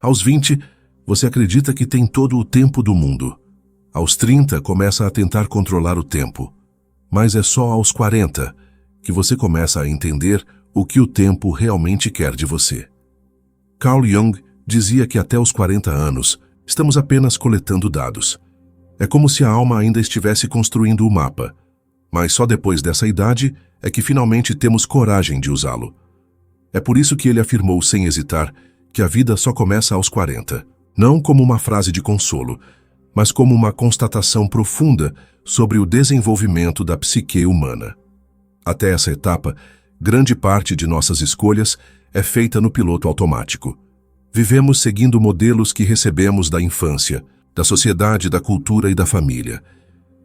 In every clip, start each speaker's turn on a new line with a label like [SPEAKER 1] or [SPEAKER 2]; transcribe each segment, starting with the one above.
[SPEAKER 1] Aos 20, você acredita que tem todo o tempo do mundo. Aos 30, começa a tentar controlar o tempo. Mas é só aos 40 que você começa a entender o que o tempo realmente quer de você. Carl Jung dizia que até os 40 anos, estamos apenas coletando dados. É como se a alma ainda estivesse construindo o mapa. Mas só depois dessa idade é que finalmente temos coragem de usá-lo. É por isso que ele afirmou sem hesitar que a vida só começa aos 40, não como uma frase de consolo, mas como uma constatação profunda sobre o desenvolvimento da psique humana. Até essa etapa, grande parte de nossas escolhas é feita no piloto automático. Vivemos seguindo modelos que recebemos da infância, da sociedade, da cultura e da família.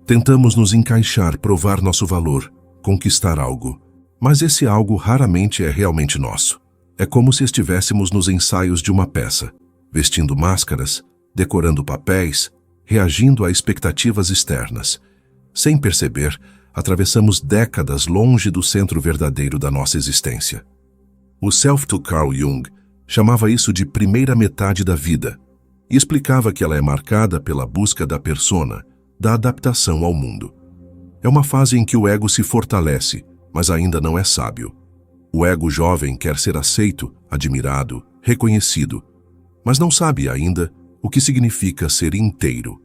[SPEAKER 1] Tentamos nos encaixar, provar nosso valor, conquistar algo. Mas esse algo raramente é realmente nosso. É como se estivéssemos nos ensaios de uma peça, vestindo máscaras, decorando papéis, reagindo a expectativas externas. Sem perceber, atravessamos décadas longe do centro verdadeiro da nossa existência. O Self-to Carl Jung chamava isso de primeira metade da vida e explicava que ela é marcada pela busca da persona, da adaptação ao mundo. É uma fase em que o ego se fortalece, mas ainda não é sábio. O ego jovem quer ser aceito, admirado, reconhecido, mas não sabe ainda o que significa ser inteiro.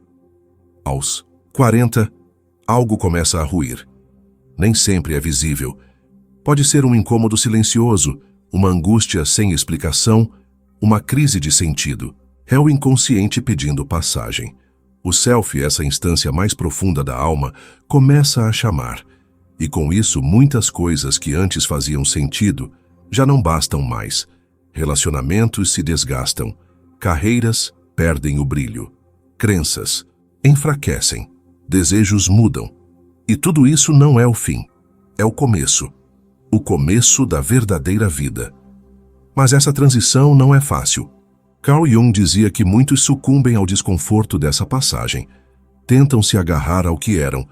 [SPEAKER 1] Aos 40, algo começa a ruir. Nem sempre é visível. Pode ser um incômodo silencioso, uma angústia sem explicação, uma crise de sentido. É o inconsciente pedindo passagem. O self, essa instância mais profunda da alma, começa a chamar. E com isso, muitas coisas que antes faziam sentido já não bastam mais. Relacionamentos se desgastam. Carreiras perdem o brilho. Crenças enfraquecem. Desejos mudam. E tudo isso não é o fim. É o começo. O começo da verdadeira vida. Mas essa transição não é fácil. Carl Jung dizia que muitos sucumbem ao desconforto dessa passagem. Tentam se agarrar ao que eram,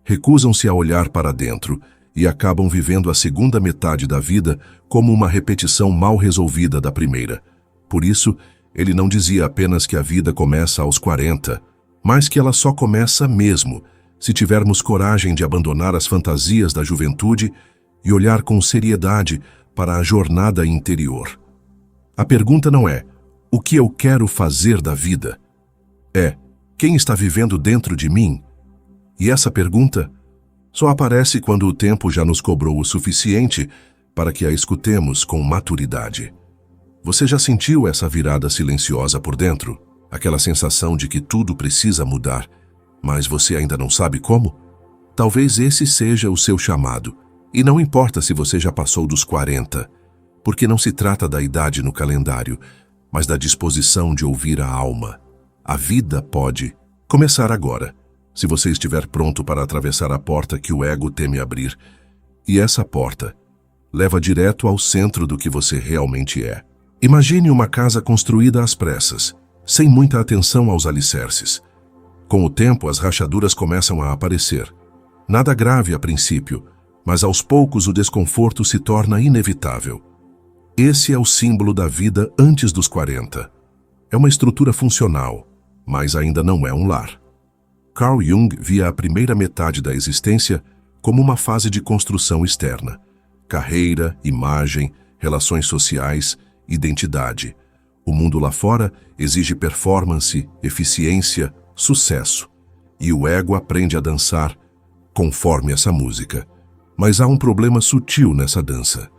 [SPEAKER 1] recusam-se a olhar para dentro e acabam vivendo a segunda metade da vida como uma repetição mal resolvida da primeira. Por isso, ele não dizia apenas que a vida começa aos 40, mas que ela só começa mesmo se tivermos coragem de abandonar as fantasias da juventude e olhar com seriedade para a jornada interior. A pergunta não é: o que eu quero fazer da vida? É: quem está vivendo dentro de mim? E essa pergunta só aparece quando o tempo já nos cobrou o suficiente para que a escutemos com maturidade. Você já sentiu essa virada silenciosa por dentro? Aquela sensação de que tudo precisa mudar, mas você ainda não sabe como? Talvez esse seja o seu chamado. E não importa se você já passou dos 40, porque não se trata da idade no calendário, mas da disposição de ouvir a alma. A vida pode começar agora, se você estiver pronto para atravessar a porta que o ego teme abrir. E essa porta leva direto ao centro do que você realmente é. Imagine uma casa construída às pressas, sem muita atenção aos alicerces. Com o tempo, as rachaduras começam a aparecer. Nada grave a princípio, mas aos poucos o desconforto se torna inevitável. Esse é o símbolo da vida antes dos 40. É uma estrutura funcional, mas ainda não é um lar. Carl Jung via a primeira metade da existência como uma fase de construção externa. Carreira, imagem, relações sociais, identidade. O mundo lá fora exige performance, eficiência, sucesso. E o ego aprende a dançar conforme essa música. Mas há um problema sutil nessa dança.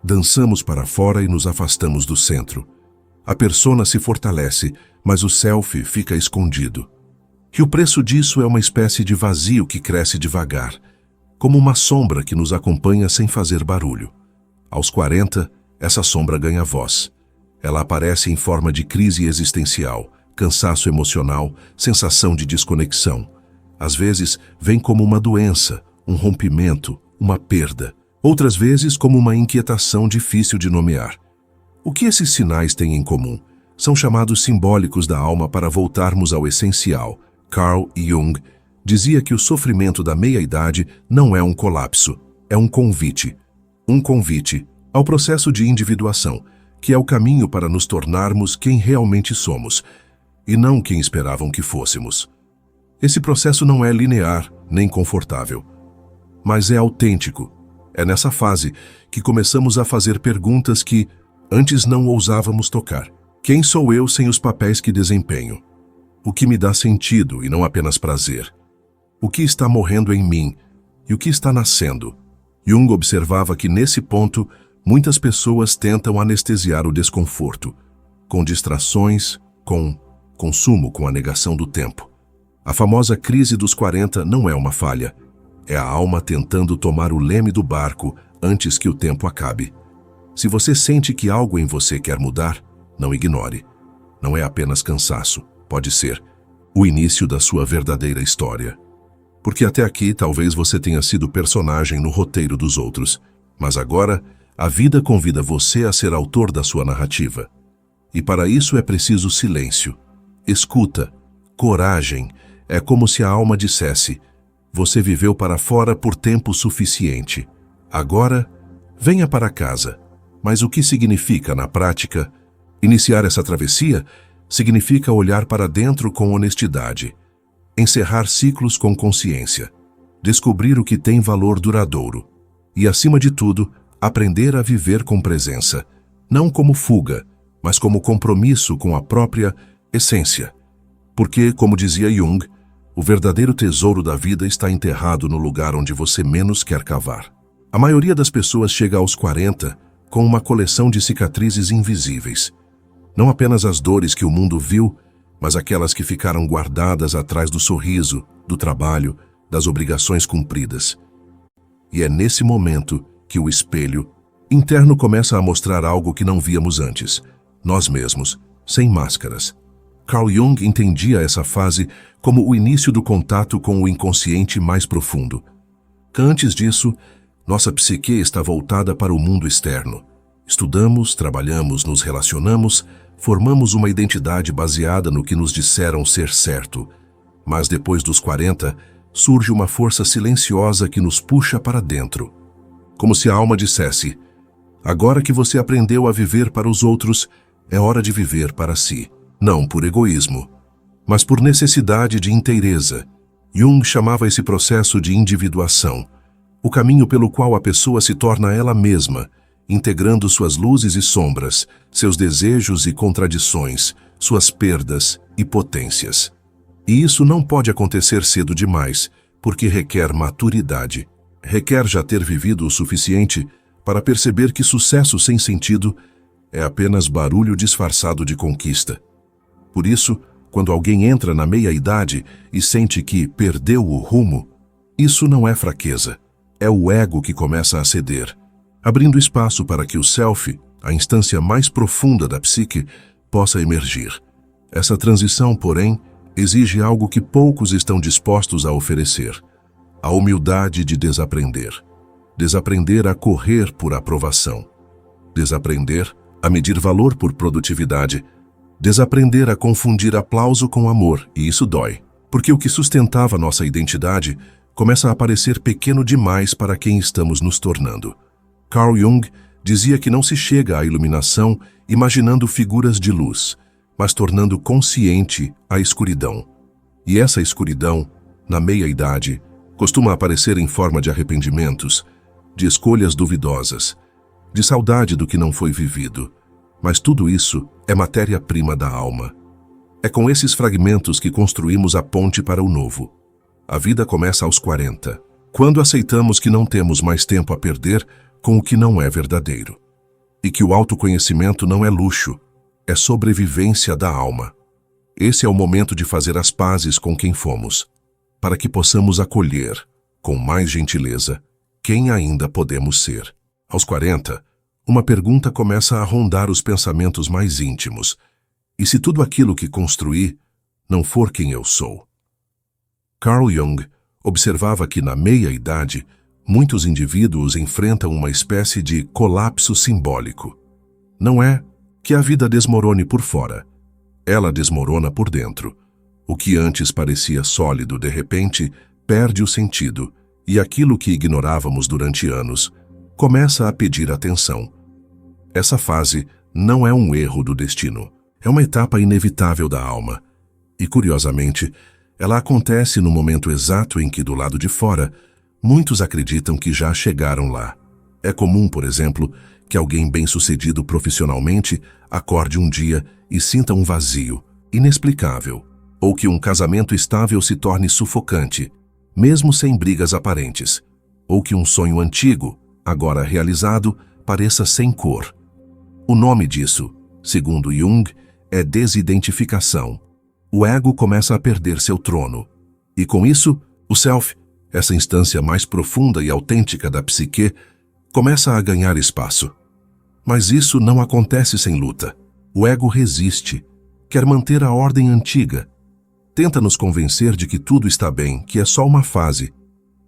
[SPEAKER 1] Dançamos para fora e nos afastamos do centro. A persona se fortalece, mas o self fica escondido. E o preço disso é uma espécie de vazio que cresce devagar, como uma sombra que nos acompanha sem fazer barulho. Aos 40, essa sombra ganha voz. Ela aparece em forma de crise existencial, cansaço emocional, sensação de desconexão. Às vezes, vem como uma doença, um rompimento, uma perda. Outras vezes, como uma inquietação difícil de nomear. O que esses sinais têm em comum? São chamados simbólicos da alma para voltarmos ao essencial. Carl Jung dizia que o sofrimento da meia-idade não é um colapso, é um convite. Um convite ao processo de individuação, que é o caminho para nos tornarmos quem realmente somos, e não quem esperavam que fôssemos. Esse processo não é linear nem confortável, mas é autêntico. É nessa fase que começamos a fazer perguntas que antes não ousávamos tocar. Quem sou eu sem os papéis que desempenho? O que me dá sentido e não apenas prazer? O que está morrendo em mim e o que está nascendo? Jung observava que nesse ponto, muitas pessoas tentam anestesiar o desconforto, com distrações, com consumo, com a negação do tempo. A famosa crise dos 40 não é uma falha. É a alma tentando tomar o leme do barco antes que o tempo acabe. Se você sente que algo em você quer mudar, não ignore. Não é apenas cansaço, pode ser o início da sua verdadeira história. Porque até aqui talvez você tenha sido personagem no roteiro dos outros, mas agora a vida convida você a ser autor da sua narrativa. E para isso é preciso silêncio, escuta, coragem. É como se a alma dissesse: você viveu para fora por tempo suficiente. Agora, venha para casa. Mas o que significa, na prática, iniciar essa travessia? Significa olhar para dentro com honestidade, encerrar ciclos com consciência, descobrir o que tem valor duradouro e, acima de tudo, aprender a viver com presença, não como fuga, mas como compromisso com a própria essência. Porque, como dizia Jung, o verdadeiro tesouro da vida está enterrado no lugar onde você menos quer cavar. A maioria das pessoas chega aos 40 com uma coleção de cicatrizes invisíveis. Não apenas as dores que o mundo viu, mas aquelas que ficaram guardadas atrás do sorriso, do trabalho, das obrigações cumpridas. E é nesse momento que o espelho interno começa a mostrar algo que não víamos antes, nós mesmos, sem máscaras. Carl Jung entendia essa fase como o início do contato com o inconsciente mais profundo. Antes disso, nossa psique está voltada para o mundo externo. Estudamos, trabalhamos, nos relacionamos, formamos uma identidade baseada no que nos disseram ser certo. Mas depois dos 40, surge uma força silenciosa que nos puxa para dentro. Como se a alma dissesse: agora que você aprendeu a viver para os outros, é hora de viver para si. Não por egoísmo, mas por necessidade de inteireza. Jung chamava esse processo de individuação, o caminho pelo qual a pessoa se torna ela mesma, integrando suas luzes e sombras, seus desejos e contradições, suas perdas e potências. E isso não pode acontecer cedo demais, porque requer maturidade. Requer já ter vivido o suficiente para perceber que sucesso sem sentido é apenas barulho disfarçado de conquista. Por isso, quando alguém entra na meia-idade e sente que perdeu o rumo, isso não é fraqueza, é o ego que começa a ceder, abrindo espaço para que o self, a instância mais profunda da psique, possa emergir. Essa transição, porém, exige algo que poucos estão dispostos a oferecer: a humildade de desaprender. Desaprender a correr por aprovação. Desaprender a medir valor por produtividade. Desaprender a confundir aplauso com amor, e isso dói, porque o que sustentava nossa identidade começa a parecer pequeno demais para quem estamos nos tornando. Carl Jung dizia que não se chega à iluminação imaginando figuras de luz, mas tornando consciente a escuridão. E essa escuridão, na meia-idade, costuma aparecer em forma de arrependimentos, de escolhas duvidosas, de saudade do que não foi vivido. Mas tudo isso é matéria-prima da alma. É com esses fragmentos que construímos a ponte para o novo. A vida começa aos 40, quando aceitamos que não temos mais tempo a perder com o que não é verdadeiro. E que o autoconhecimento não é luxo, é sobrevivência da alma. Esse é o momento de fazer as pazes com quem fomos, para que possamos acolher, com mais gentileza, quem ainda podemos ser. Aos 40, uma pergunta começa a rondar os pensamentos mais íntimos: e se tudo aquilo que construí não for quem eu sou? Carl Jung observava que na meia-idade, muitos indivíduos enfrentam uma espécie de colapso simbólico. Não é que a vida desmorone por fora, ela desmorona por dentro. O que antes parecia sólido, de repente, perde o sentido, e aquilo que ignorávamos durante anos começa a pedir atenção. Essa fase não é um erro do destino. É uma etapa inevitável da alma. E, curiosamente, ela acontece no momento exato em que, do lado de fora, muitos acreditam que já chegaram lá. É comum, por exemplo, que alguém bem-sucedido profissionalmente acorde um dia e sinta um vazio inexplicável, ou que um casamento estável se torne sufocante, mesmo sem brigas aparentes, ou que um sonho antigo, agora realizado, pareça sem cor. O nome disso, segundo Jung, é desidentificação. O ego começa a perder seu trono. E com isso, o self, essa instância mais profunda e autêntica da psique, começa a ganhar espaço. Mas isso não acontece sem luta. O ego resiste, quer manter a ordem antiga. Tenta nos convencer de que tudo está bem, que é só uma fase.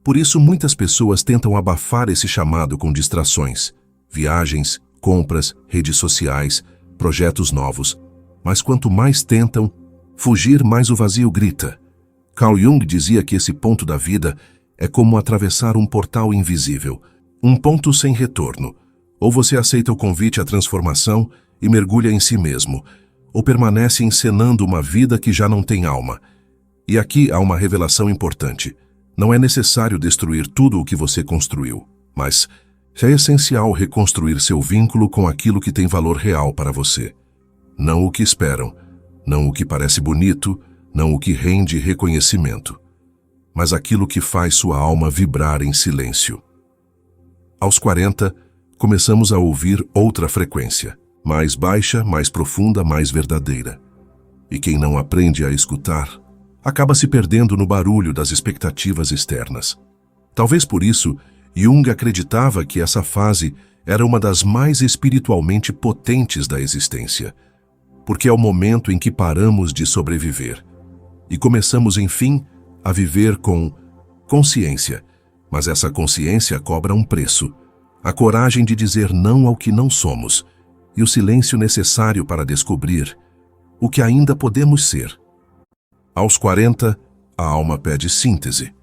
[SPEAKER 1] Por isso, muitas pessoas tentam abafar esse chamado com distrações, viagens, compras, redes sociais, projetos novos. Mas quanto mais tentam fugir, mais o vazio grita. Carl Jung dizia que esse ponto da vida é como atravessar um portal invisível, um ponto sem retorno. Ou você aceita o convite à transformação e mergulha em si mesmo, ou permanece encenando uma vida que já não tem alma. E aqui há uma revelação importante. Não é necessário destruir tudo o que você construiu, mas é essencial reconstruir seu vínculo com aquilo que tem valor real para você. Não o que esperam, não o que parece bonito, não o que rende reconhecimento, mas aquilo que faz sua alma vibrar em silêncio. Aos 40, começamos a ouvir outra frequência, mais baixa, mais profunda, mais verdadeira. E quem não aprende a escutar, acaba se perdendo no barulho das expectativas externas. Talvez por isso, Jung acreditava que essa fase era uma das mais espiritualmente potentes da existência, porque é o momento em que paramos de sobreviver e começamos, enfim, a viver com consciência. Mas essa consciência cobra um preço: a coragem de dizer não ao que não somos e o silêncio necessário para descobrir o que ainda podemos ser. Aos 40, a alma pede síntese.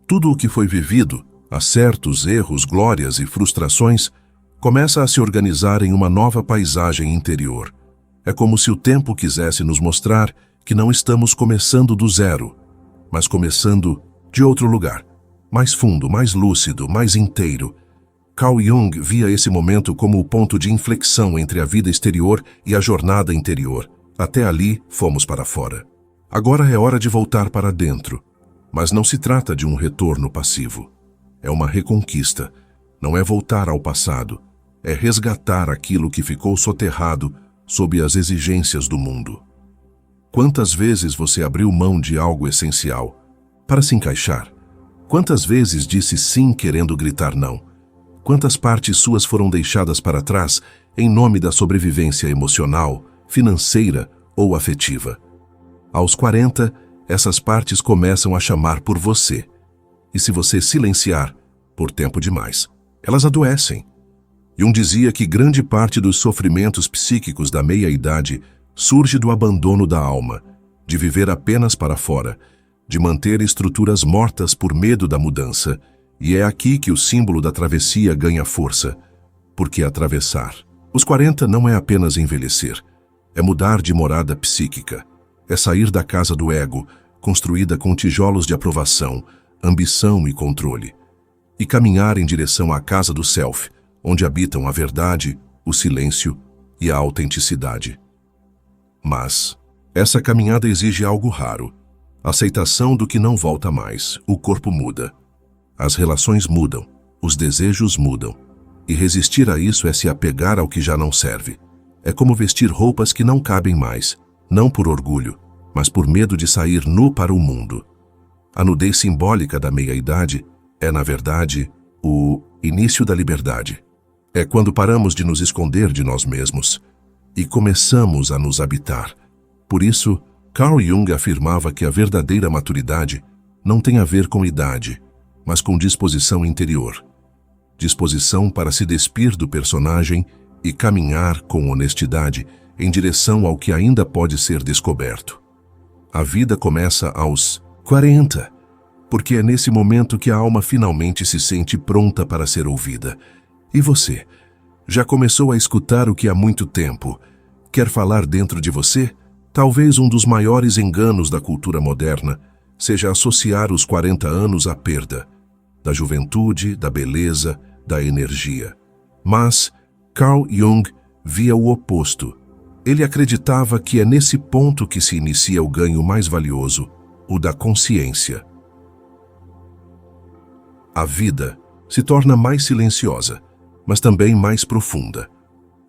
[SPEAKER 1] Tudo o que foi vivido, acertos, erros, glórias e frustrações, começa a se organizar em uma nova paisagem interior. É como se o tempo quisesse nos mostrar que não estamos começando do zero, mas começando de outro lugar, mais fundo, mais lúcido, mais inteiro. Carl Jung via esse momento como o ponto de inflexão entre a vida exterior e a jornada interior. Até ali, fomos para fora. Agora é hora de voltar para dentro, mas não se trata de um retorno passivo. É uma reconquista. Não é voltar ao passado, é resgatar aquilo que ficou soterrado sob as exigências do mundo. Quantas vezes você abriu mão de algo essencial para se encaixar? Quantas vezes disse sim querendo gritar não? Quantas partes suas foram deixadas para trás em nome da sobrevivência emocional, financeira ou afetiva? Aos 40, essas partes começam a chamar por você. E se você silenciar por tempo demais, elas adoecem. Jung dizia que grande parte dos sofrimentos psíquicos da meia-idade surge do abandono da alma, de viver apenas para fora, de manter estruturas mortas por medo da mudança. E é aqui que o símbolo da travessia ganha força, porque atravessar os 40 não é apenas envelhecer, é mudar de morada psíquica, é sair da casa do ego, construída com tijolos de aprovação, ambição e controle, e caminhar em direção à casa do self, onde habitam a verdade, o silêncio e a autenticidade. Mas essa caminhada exige algo raro: aceitação do que não volta mais. O corpo muda, as relações mudam, os desejos mudam, e resistir a isso é se apegar ao que já não serve. É como vestir roupas que não cabem mais, não por orgulho, mas por medo de sair nu para o mundo. A nudez simbólica da meia-idade é, na verdade, o início da liberdade. É quando paramos de nos esconder de nós mesmos e começamos a nos habitar. Por isso, Carl Jung afirmava que a verdadeira maturidade não tem a ver com idade, mas com disposição interior. Disposição para se despir do personagem e caminhar com honestidade em direção ao que ainda pode ser descoberto. A vida começa aos 40, porque é nesse momento que a alma finalmente se sente pronta para ser ouvida. E você? Já começou a escutar o que há muito tempo quer falar dentro de você? Talvez um dos maiores enganos da cultura moderna seja associar os 40 anos à perda da juventude, da beleza, da energia. Mas Carl Jung via o oposto. Ele acreditava que é nesse ponto que se inicia o ganho mais valioso, o da consciência. A vida se torna mais silenciosa, mas também mais profunda.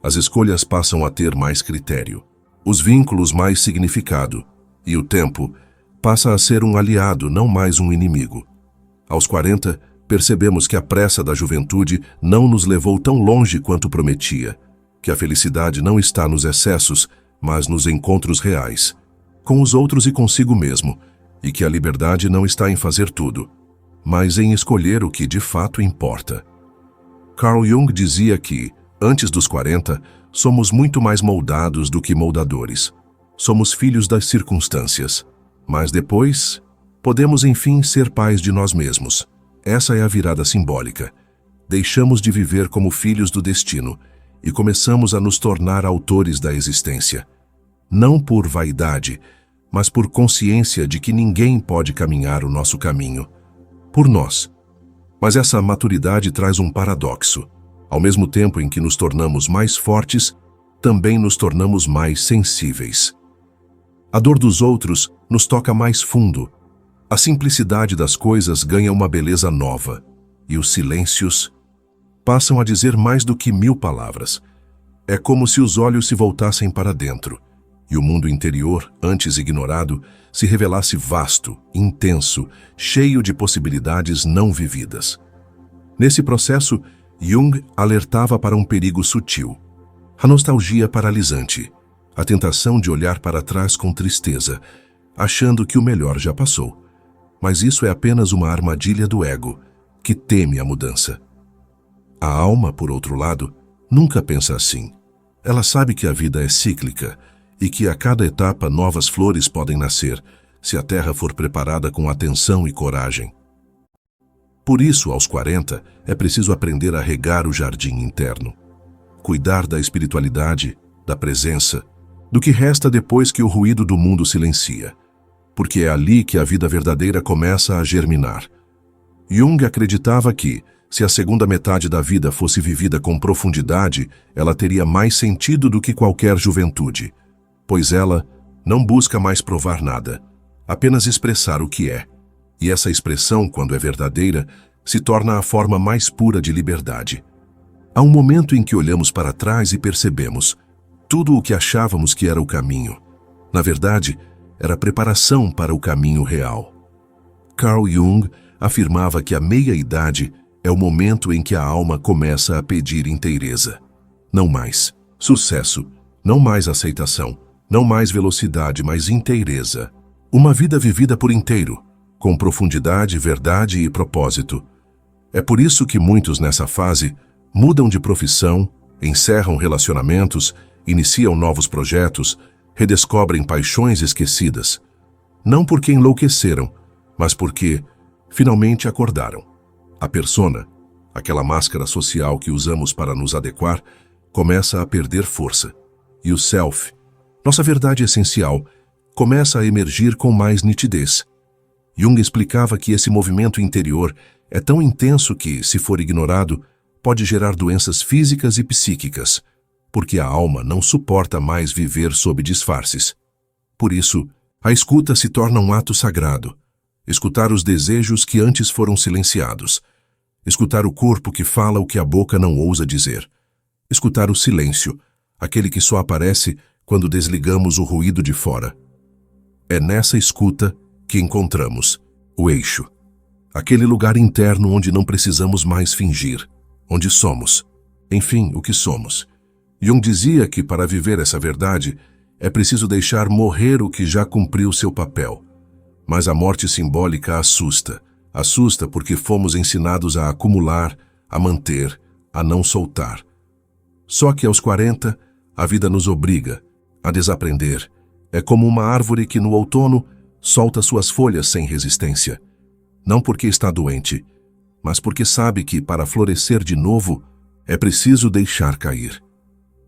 [SPEAKER 1] As escolhas passam a ter mais critério, os vínculos mais significado, e o tempo passa a ser um aliado, não mais um inimigo. Aos 40, percebemos que a pressa da juventude não nos levou tão longe quanto prometia, que a felicidade não está nos excessos, mas nos encontros reais, com os outros e consigo mesmo, e que a liberdade não está em fazer tudo, mas em escolher o que de fato importa. Carl Jung dizia que, antes dos 40, somos muito mais moldados do que moldadores. Somos filhos das circunstâncias. Mas depois, podemos enfim ser pais de nós mesmos. Essa é a virada simbólica. Deixamos de viver como filhos do destino e começamos a nos tornar autores da existência. Não por vaidade, mas por consciência de que ninguém pode caminhar o nosso caminho. Por nós. Mas essa maturidade traz um paradoxo. Ao mesmo tempo em que nos tornamos mais fortes, também nos tornamos mais sensíveis. A dor dos outros nos toca mais fundo. A simplicidade das coisas ganha uma beleza nova, e os silêncios passam a dizer mais do que 1000 palavras. É como se os olhos se voltassem para dentro, e o mundo interior, antes ignorado, se revelasse vasto, intenso, cheio de possibilidades não vividas. Nesse processo, Jung alertava para um perigo sutil, a nostalgia paralisante, a tentação de olhar para trás com tristeza, achando que o melhor já passou. Mas isso é apenas uma armadilha do ego, que teme a mudança. A alma, por outro lado, nunca pensa assim. Ela sabe que a vida é cíclica e que a cada etapa novas flores podem nascer, se a terra for preparada com atenção e coragem. Por isso, aos 40, é preciso aprender a regar o jardim interno, cuidar da espiritualidade, da presença, do que resta depois que o ruído do mundo silencia, porque é ali que a vida verdadeira começa a germinar. Jung acreditava que, se a segunda metade da vida fosse vivida com profundidade, ela teria mais sentido do que qualquer juventude, pois ela não busca mais provar nada, apenas expressar o que é. E essa expressão, quando é verdadeira, se torna a forma mais pura de liberdade. Há um momento em que olhamos para trás e percebemos tudo o que achávamos que era o caminho. Na verdade, era preparação para o caminho real. Carl Jung afirmava que a meia-idade é o momento em que a alma começa a pedir inteireza. Não mais sucesso, não mais aceitação, não mais velocidade, mas inteireza. Uma vida vivida por inteiro, com profundidade, verdade e propósito. É por isso que muitos nessa fase mudam de profissão, encerram relacionamentos, iniciam novos projetos, redescobrem paixões esquecidas. Não porque enlouqueceram, mas porque finalmente acordaram. A persona, aquela máscara social que usamos para nos adequar, começa a perder força. E o self, nossa verdade essencial, começa a emergir com mais nitidez. Jung explicava que esse movimento interior é tão intenso que, se for ignorado, pode gerar doenças físicas e psíquicas, porque a alma não suporta mais viver sob disfarces. Por isso, a escuta se torna um ato sagrado. Escutar os desejos que antes foram silenciados. Escutar o corpo que fala o que a boca não ousa dizer. Escutar o silêncio, aquele que só aparece quando desligamos o ruído de fora. É nessa escuta que encontramos o eixo. Aquele lugar interno onde não precisamos mais fingir, onde somos. Enfim, o que somos. Jung dizia que para viver essa verdade é preciso deixar morrer o que já cumpriu seu papel. Mas a morte simbólica assusta. Assusta porque fomos ensinados a acumular, a manter, a não soltar. Só que aos 40, a vida nos obriga a desaprender. É como uma árvore que no outono solta suas folhas sem resistência. Não porque está doente, mas porque sabe que para florescer de novo, É preciso deixar cair.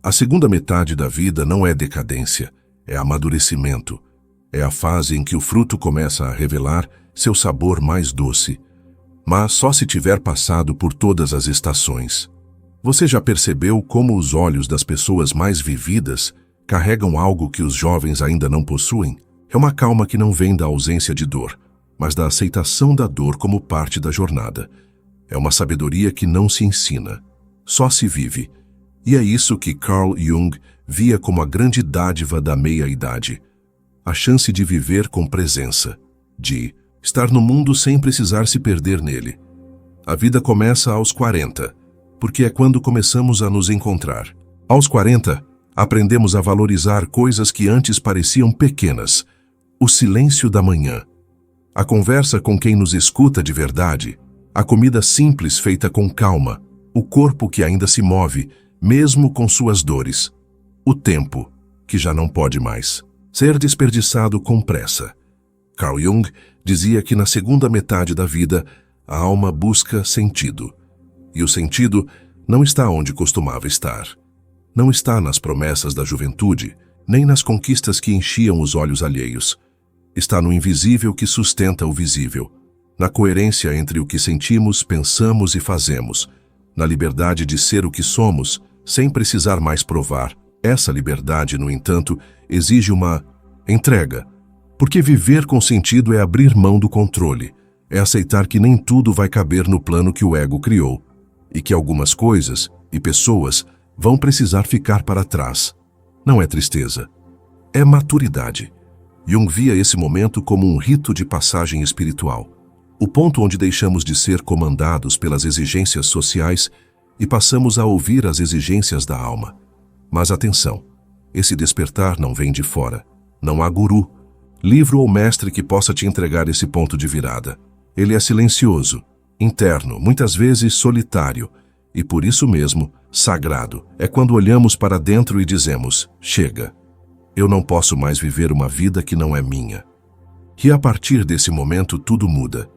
[SPEAKER 1] A segunda metade da vida não é decadência, é amadurecimento. É a fase em que o fruto começa a revelar seu sabor mais doce, mas só se tiver passado por todas as estações. Você já percebeu como os olhos das pessoas mais vividas carregam algo que os jovens ainda não possuem? É uma calma que não vem da ausência de dor, mas da aceitação da dor como parte da jornada. É uma sabedoria que não se ensina, só se vive. E é isso que Carl Jung via como a grande dádiva da meia-idade. A chance de viver com presença, de estar no mundo sem precisar se perder nele. A vida começa aos 40, porque é quando começamos a nos encontrar. Aos 40, aprendemos a valorizar coisas que antes pareciam pequenas. O silêncio da manhã, a conversa com quem nos escuta de verdade, a comida simples feita com calma, o corpo que ainda se move, mesmo com suas dores, o tempo, que já não pode mais ser desperdiçado com pressa. Carl Jung dizia que na segunda metade da vida, a alma busca sentido. E o sentido não está onde costumava estar. Não está nas promessas da juventude, nem nas conquistas que enchiam os olhos alheios. Está no invisível que sustenta o visível, na coerência entre o que sentimos, pensamos e fazemos, na liberdade de ser o que somos, sem precisar mais provar. Essa liberdade, no entanto, exige uma entrega, porque viver com sentido é abrir mão do controle, é aceitar que nem tudo vai caber no plano que o ego criou, e que algumas coisas e pessoas vão precisar ficar para trás. Não é tristeza, é maturidade. Jung via esse momento como um rito de passagem espiritual, o ponto onde deixamos de ser comandados pelas exigências sociais e passamos a ouvir as exigências da alma. Mas atenção, esse despertar não vem de fora. Não há guru, livro ou mestre que possa te entregar esse ponto de virada. Ele é silencioso, interno, muitas vezes solitário, e por isso mesmo, sagrado. É quando olhamos para dentro e dizemos, chega, eu não posso mais viver uma vida que não é minha. E a partir desse momento tudo muda,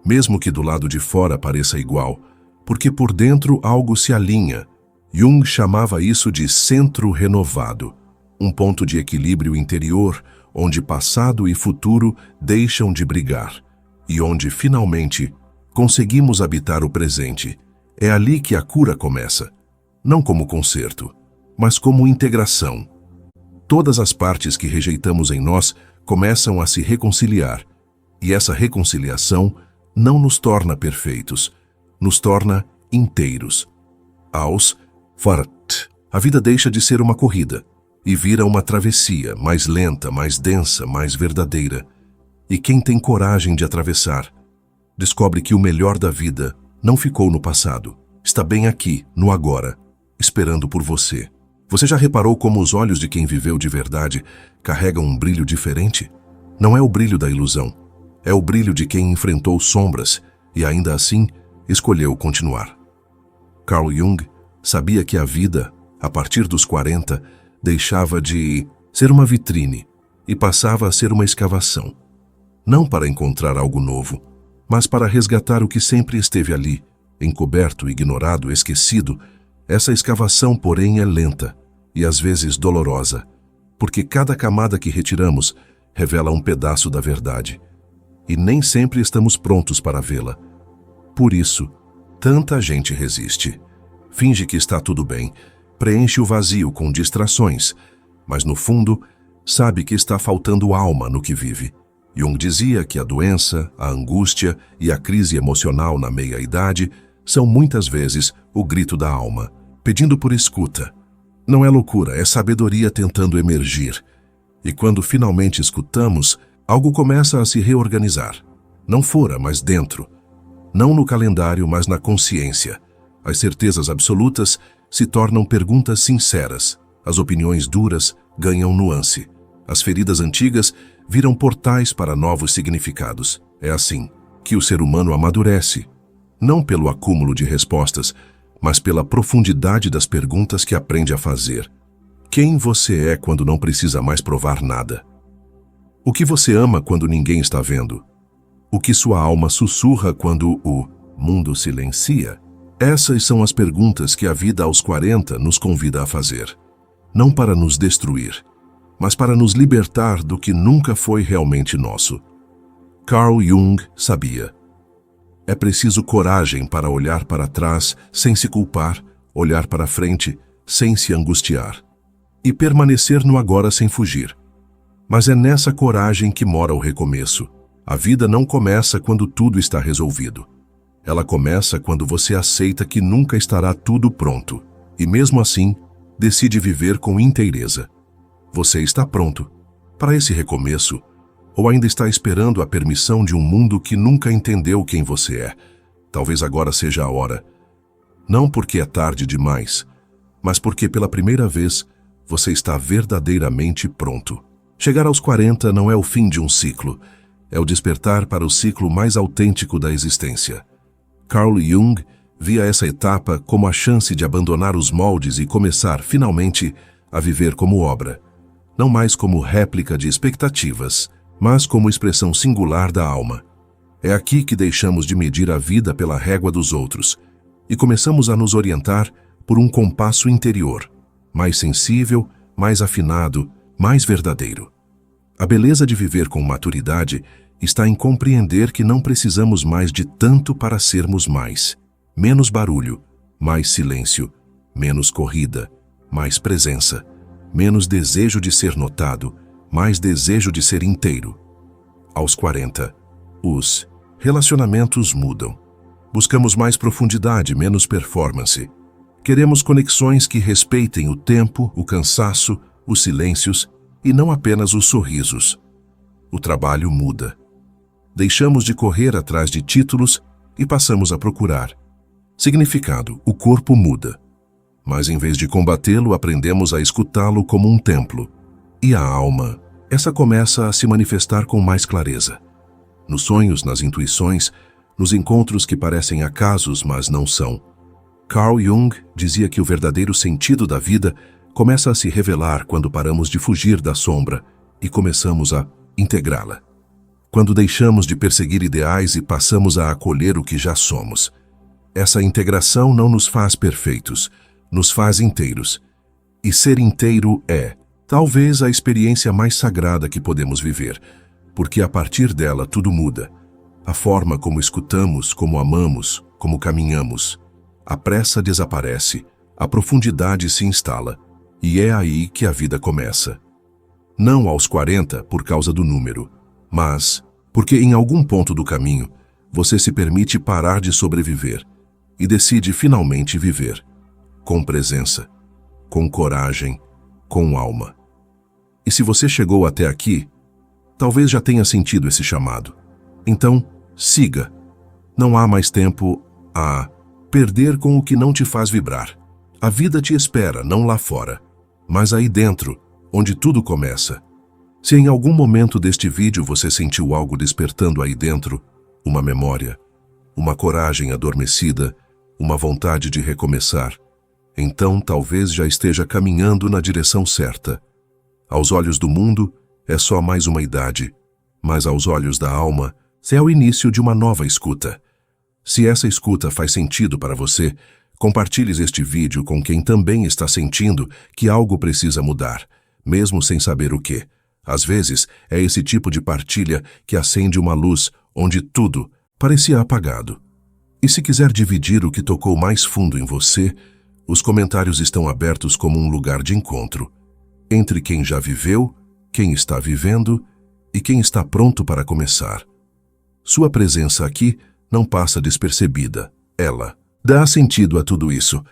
[SPEAKER 1] mesmo que do lado de fora pareça igual, porque por dentro algo se alinha. Jung chamava isso de centro renovado, um ponto de equilíbrio interior onde passado e futuro deixam de brigar e onde, finalmente, conseguimos habitar o presente. É ali que a cura começa, não como conserto, mas como integração. Todas as partes que rejeitamos em nós começam a se reconciliar, e essa reconciliação não nos torna perfeitos, nos torna inteiros. Aos a vida deixa de ser uma corrida e vira uma travessia mais lenta, mais densa, mais verdadeira. E quem tem coragem de atravessar, descobre que o melhor da vida não ficou no passado, está bem aqui, no agora, esperando por você. Você já reparou como os olhos de quem viveu de verdade carregam um brilho diferente? Não é o brilho da ilusão, é o brilho de quem enfrentou sombras e ainda assim escolheu continuar. Carl Jung sabia que a vida, a partir dos 40, deixava de ser uma vitrine e passava a ser uma escavação. Não para encontrar algo novo, mas para resgatar o que sempre esteve ali, encoberto, ignorado, esquecido. Essa escavação, porém, é lenta e às vezes dolorosa, porque cada camada que retiramos revela um pedaço da verdade, e nem sempre estamos prontos para vê-la. Por isso, tanta gente resiste. Finge que está tudo bem, preenche o vazio com distrações, mas no fundo, sabe que está faltando alma no que vive. Jung dizia que a doença, a angústia e a crise emocional na meia-idade são muitas vezes o grito da alma, pedindo por escuta. Não é loucura, é sabedoria tentando emergir. E quando finalmente escutamos, algo começa a se reorganizar. Não fora, mas dentro. Não no calendário, mas na consciência. As certezas absolutas se tornam perguntas sinceras. As opiniões duras ganham nuance. As feridas antigas viram portais para novos significados. É assim que o ser humano amadurece, não pelo acúmulo de respostas, mas pela profundidade das perguntas que aprende a fazer. Quem você é quando não precisa mais provar nada? O que você ama quando ninguém está vendo? O que sua alma sussurra quando o mundo silencia? Essas são as perguntas que a vida aos 40 nos convida a fazer. Não para nos destruir, mas para nos libertar do que nunca foi realmente nosso. Carl Jung sabia. É preciso coragem para olhar para trás sem se culpar, olhar para frente sem se angustiar e permanecer no agora sem fugir. Mas é nessa coragem que mora o recomeço. A vida não começa quando tudo está resolvido. Ela começa quando você aceita que nunca estará tudo pronto e, mesmo assim, decide viver com inteireza. Você está pronto para esse recomeço ou ainda está esperando a permissão de um mundo que nunca entendeu quem você é? Talvez agora seja a hora. Não porque é tarde demais, mas porque pela primeira vez você está verdadeiramente pronto. Chegar aos 40 não é o fim de um ciclo, é o despertar para o ciclo mais autêntico da existência. Carl Jung via essa etapa como a chance de abandonar os moldes e começar, finalmente, a viver como obra. Não mais como réplica de expectativas, mas como expressão singular da alma. É aqui que deixamos de medir a vida pela régua dos outros e começamos a nos orientar por um compasso interior, mais sensível, mais afinado, mais verdadeiro. A beleza de viver com maturidade está em compreender que não precisamos mais de tanto para sermos mais. Menos barulho, mais silêncio, menos corrida, mais presença, menos desejo de ser notado, mais desejo de ser inteiro. Aos 40, os relacionamentos mudam. Buscamos mais profundidade, menos performance. Queremos conexões que respeitem o tempo, o cansaço, os silêncios e não apenas os sorrisos. O trabalho muda. Deixamos de correr atrás de títulos e passamos a procurar significado. O corpo muda. Mas em vez de combatê-lo, aprendemos a escutá-lo como um templo. E a alma, essa começa a se manifestar com mais clareza. Nos sonhos, nas intuições, nos encontros que parecem acasos, mas não são. Carl Jung dizia que o verdadeiro sentido da vida começa a se revelar quando paramos de fugir da sombra e começamos a integrá-la. Quando deixamos de perseguir ideais e passamos a acolher o que já somos. Essa integração não nos faz perfeitos, nos faz inteiros. E ser inteiro é, talvez, a experiência mais sagrada que podemos viver, porque a partir dela tudo muda. A forma como escutamos, como amamos, como caminhamos. A pressa desaparece, a profundidade se instala, e é aí que a vida começa. Não aos 40 por causa do número, mas porque em algum ponto do caminho você se permite parar de sobreviver e decide finalmente viver, com presença, com coragem, com alma. E se você chegou até aqui, talvez já tenha sentido esse chamado. Então, siga. Não há mais tempo a perder com o que não te faz vibrar. A vida te espera, não lá fora, mas aí dentro, onde tudo começa. Se em algum momento deste vídeo você sentiu algo despertando aí dentro, uma memória, uma coragem adormecida, uma vontade de recomeçar, então talvez já esteja caminhando na direção certa. Aos olhos do mundo, é só mais uma idade, mas aos olhos da alma, é o início de uma nova escuta. Se essa escuta faz sentido para você, compartilhe este vídeo com quem também está sentindo que algo precisa mudar, mesmo sem saber o que. Às vezes, é esse tipo de partilha que acende uma luz onde tudo parecia apagado. E se quiser dividir o que tocou mais fundo em você, os comentários estão abertos como um lugar de encontro entre quem já viveu, quem está vivendo e quem está pronto para começar. Sua presença aqui não passa despercebida. Ela dá sentido a tudo isso.